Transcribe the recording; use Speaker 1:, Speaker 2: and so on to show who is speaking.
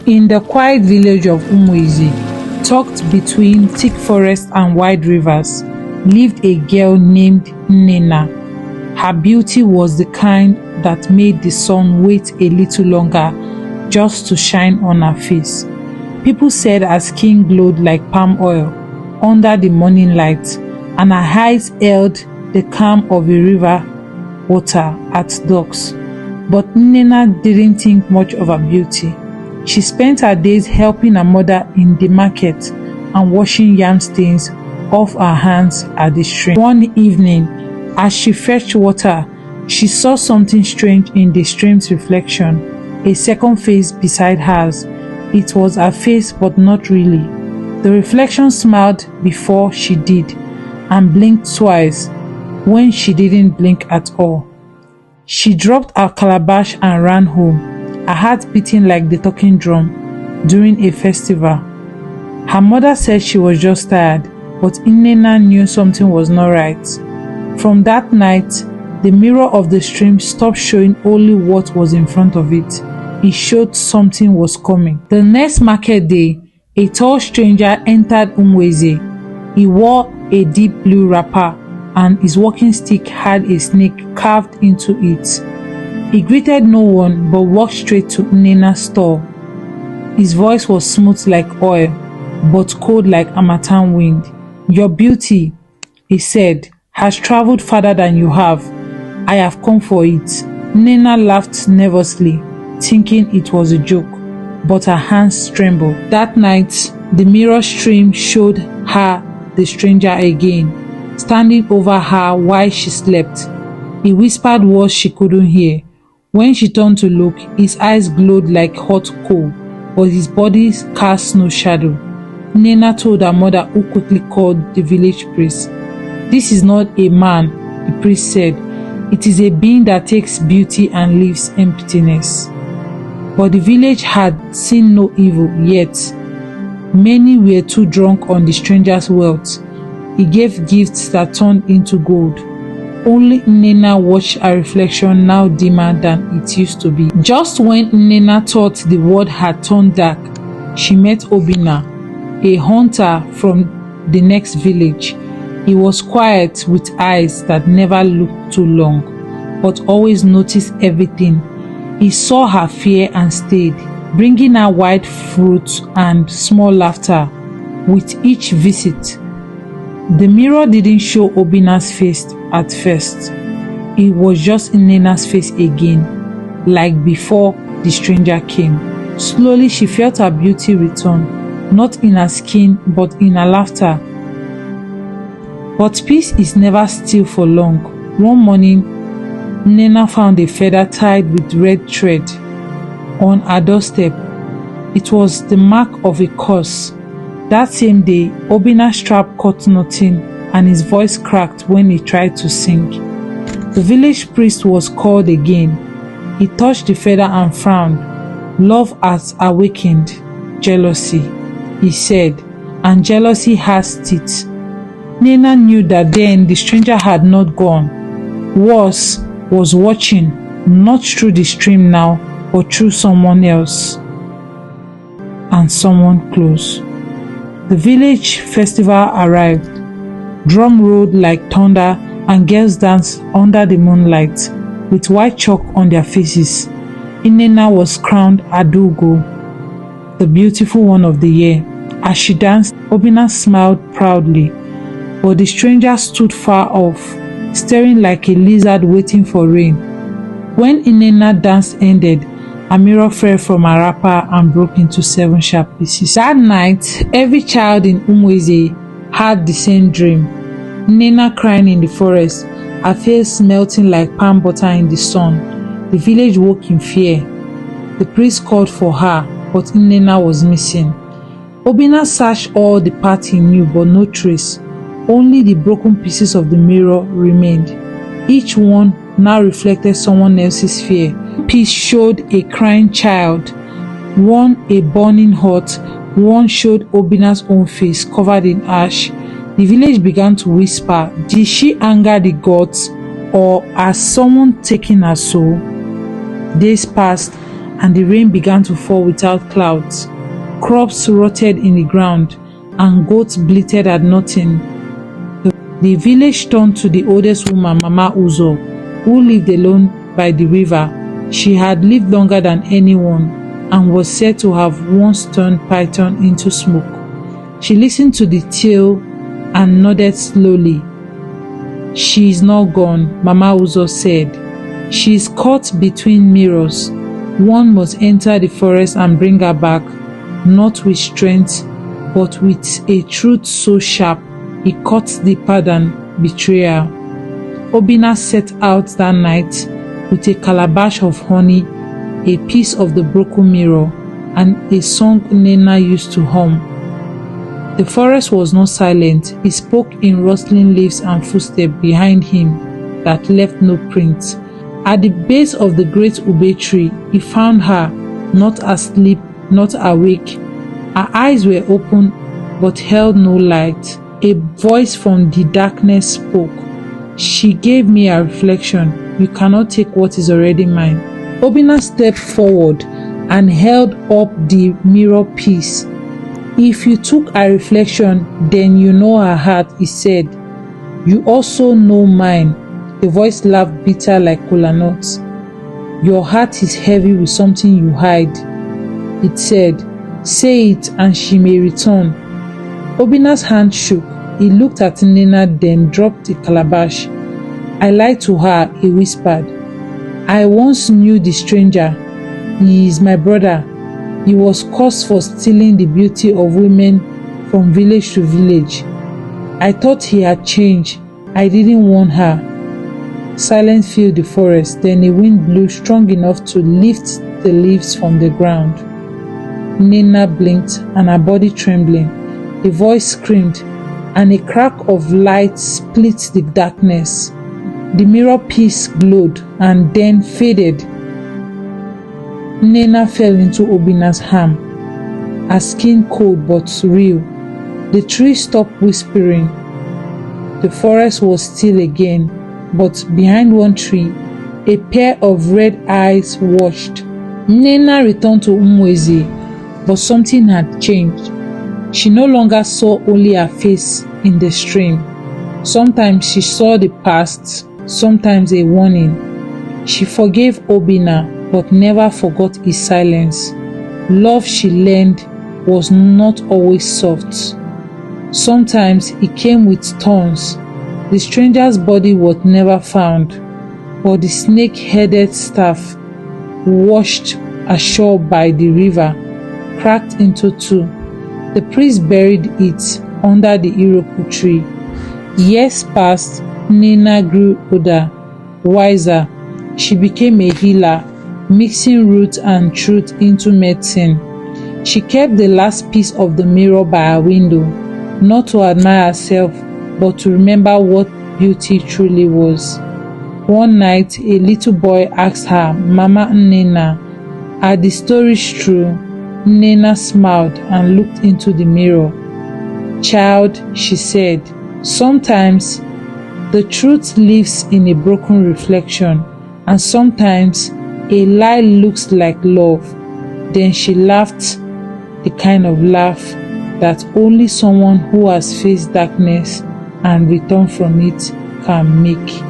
Speaker 1: In the quiet village of Umueze, tucked between thick forests and wide rivers, lived a girl named Nnenna. Her beauty was the kind that made the sun wait a little longer just to shine on her face. People said her skin glowed like palm oil under the morning light, and her eyes held the calm of a river water at dusk. But Nnenna didn't think much of her beauty. She spent her days helping her mother in the market and washing yam stains off her hands at the stream. One evening, as she fetched water, she saw something strange in the stream's reflection, a second face beside hers. It was her face, but not really. The reflection smiled before she did and blinked twice when she didn't blink at all. She dropped her calabash and ran home, her heart beating like the talking drum during a festival. Her mother said she was just tired, but Nnenna knew something was not right. From that night, the mirror of the stream stopped showing only what was in front of it. It showed something was coming. The next market day, a tall stranger entered Umueze. He wore a deep blue wrapper, and his walking stick had a snake carved into it. He greeted no one but walked straight to Nnenna's store. His voice was smooth like oil, but cold like harmattan wind. "Your beauty," he said, "has traveled farther than you have. I have come for it." Nnenna laughed nervously, thinking it was a joke, but her hands trembled. That night, the mirror stream showed her the stranger again, standing over her while she slept. He whispered words she couldn't hear. When she turned to look, his eyes glowed like hot coal, but his body cast no shadow. Nnenna told her mother, who quickly called the village priest. "This is not a man," the priest said. "It is a being that takes beauty and leaves emptiness." But the village had seen no evil yet. Many were too drunk on the stranger's wealth. He gave gifts that turned into gold. Only Nnenna watched her reflection, now dimmer than it used to be. Just when Nnenna thought the world had turned dark, she met Obinna, a hunter from the next village. He was quiet, with eyes that never looked too long, but always noticed everything. He saw her fear and stayed, bringing her wild fruits and small laughter with each visit. The mirror didn't show Obinna's face at first. It was just Nnenna's face again, like before the stranger came. Slowly she felt her beauty return, not in her skin but in her laughter. But peace is never still for long. One morning, Nnenna found a feather tied with red thread on her doorstep. It was the mark of a curse. That same day, Obinna's strap caught nothing, and his voice cracked when he tried to sing. The village priest was called again. He touched the feather and frowned. "Love has awakened jealousy," he said, "and jealousy has teeth." Nnenna knew that then the stranger had not gone. Worse, was watching, not through the stream now, but through someone else, and someone close. The village festival arrived. Drum rolled like thunder, and girls danced under the moonlight, with white chalk on their faces. Nnenna was crowned Adugo, the beautiful one of the year. As she danced, Obinna smiled proudly, but the stranger stood far off, staring like a lizard waiting for rain. When Nnenna's dance ended, a mirror fell from her wrapper and broke into 7 sharp pieces. That night, every child in Umueze had the same dream. Nnenna crying in the forest, her face melting like palm butter in the sun. The village woke in fear. The priest called for her, but Nnenna was missing. Obinna searched all the parts he knew, but no trace. Only the broken pieces of the mirror remained. Each one now reflected someone else's fear. One piece showed a crying child, one a burning hut, one showed Obinna's own face covered in ash. The village began to whisper, did she anger the gods, or has someone taken her soul? Days passed, and the rain began to fall without clouds. Crops rotted in the ground, and goats bleated at nothing. The village turned to the oldest woman, Mama Uzo, who lived alone by the river. She had lived longer than anyone and was said to have once turned python into smoke. She listened to the tale and nodded slowly. "She is not gone," Mama Uzo said. "She is caught between mirrors. One must enter the forest and bring her back, not with strength, but with a truth so sharp it cuts deeper than betrayal." Obinna set out that night with a calabash of honey, a piece of the broken mirror, and a song Nnenna used to hum. The forest was not silent. It spoke in rustling leaves and footsteps behind him that left no print. At the base of the great ube tree, he found her, not asleep, not awake. Her eyes were open but held no light. A voice from the darkness spoke. "She gave me a reflection. You cannot take what is already mine." Obinna stepped forward and held up the mirror piece. "If you took a reflection, then you know her heart," he said. "You also know mine." The voice laughed bitter like kola nuts. "Your heart is heavy with something you hide," it said. "Say it and she may return." Obinna's hand shook. He looked at Nnenna, then dropped the calabash. "I lied to her," he whispered. "I once knew the stranger. He is my brother. He was cursed for stealing the beauty of women from village to village. I thought he had changed. I didn't warn her." Silence filled the forest. Then a wind blew strong enough to lift the leaves from the ground. Nnenna blinked, and her body trembling. A voice screamed, and a crack of light split the darkness. The mirror piece glowed and then faded. Nnenna fell into Obinna's arm, her skin cold but real. The tree stopped whispering. The forest was still again, but behind one tree, a pair of red eyes watched. Nnenna returned to Umueze, but something had changed. She no longer saw only her face in the stream. Sometimes she saw the past, sometimes a warning. She forgave Obinna, but never forgot his silence. Love, she learned, was not always soft. Sometimes it came with thorns. The stranger's body was never found, but the snake-headed staff, washed ashore by the river, cracked into two. The priest buried it under the Iroko tree. Years passed. Nnenna grew older, wiser. She became a healer, mixing roots and truth into medicine. She kept the last piece of the mirror by her window, not to admire herself, but to remember what beauty truly was. One night, a little boy asked her, "Mama Nnenna, are the stories true?" Nnenna smiled and looked into the mirror. "Child," she said, "sometimes the truth lives in a broken reflection, and sometimes a lie looks like love." Then she laughed, the kind of laugh that only someone who has faced darkness and returned from it can make.